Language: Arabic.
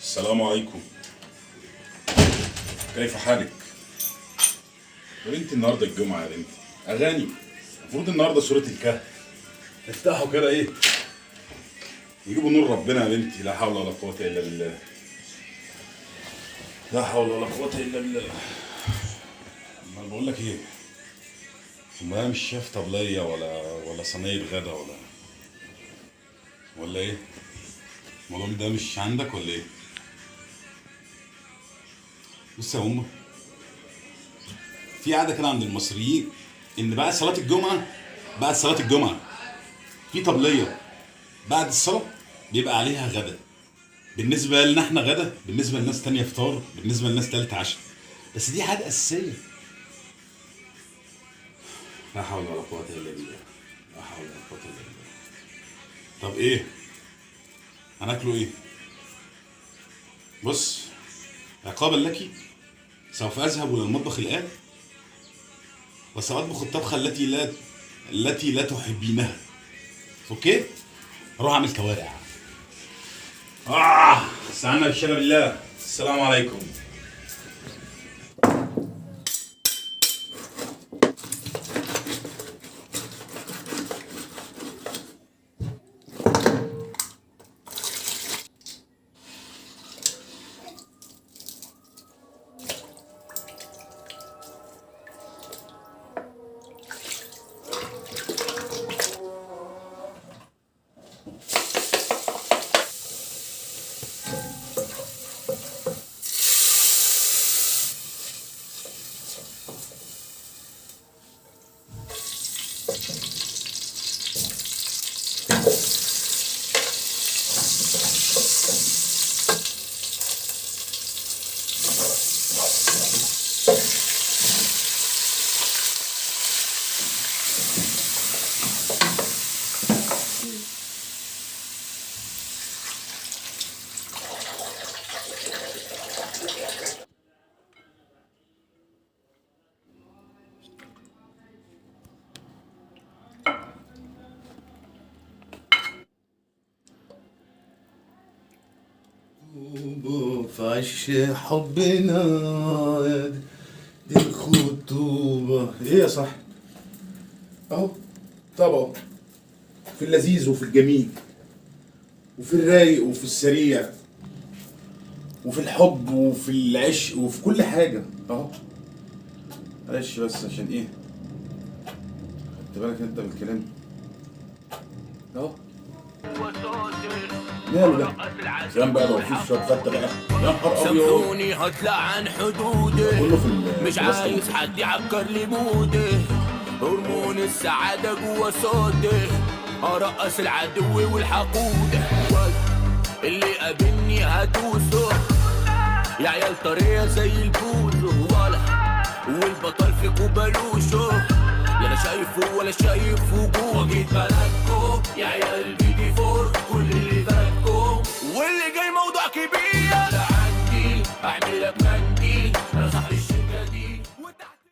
السلام عليكم. كيف حالك؟ يا بنتي النهارده الجمعة يا بنتي. أغاني. المفروض النهارده سورة الكهف. افتحوا كده إيه؟ يجيبوا نور ربنا يا بنتي، لا حول ولا قوة إلا بالله. لا حول ولا قوة إلا بالله. أنا بقول لك إيه؟ ما مش شايف طبلية ولا صينية غدا ولا إيه؟ الموضوع ده مش عندك ولا إيه؟ بص يا أمه، في عادة كده عند المصريين إن بعد صلاة الجمعة في طبلية بعد الصلاة بيبقى عليها غدا. بالنسبة لنا احنا غدا، بالنسبة لناس تانية فطار، بالنسبة لناس تالتة عشاء. بس دي عادة أساسية. لا حول ولا قوة إلا بالله. لا حول ولا قوة إلا بالله. طب إيه؟ هناكله إيه؟ بص، عقابا لك سوف أذهب إلى المطبخ الآن وسأطبخ الطبخة التي لا تحبينها. أوكي؟ أروح أعمل كوارع. استعنا بالشر بالله. السلام عليكم. في عش حبنا دي الخطوبة. ايه يا صاحبي؟ اهو طبعا في اللذيذ وفي الجميل وفي الرايق وفي السريع وفي الحب وفي العشق وفي كل حاجة اهو. معلش بس عشان ايه؟ خدت بالك انت من الكلام اهو. ماله ده؟ كلام بقى لو في شوية فتة بقى. يا نهار أبيض. سامحوني هطلع عن حدودي، مش عايز حد يعكر لي مودي. هرمون السعادة جوا صوتي، أرقص العدو والحقود. اللي قابلني هدوسه، يا عيال طرية زي البوزو ولا والبطل فيكو بلوشو. لا أنا شايفه ولا شايف وجوه. جيت بلدكو يا عيال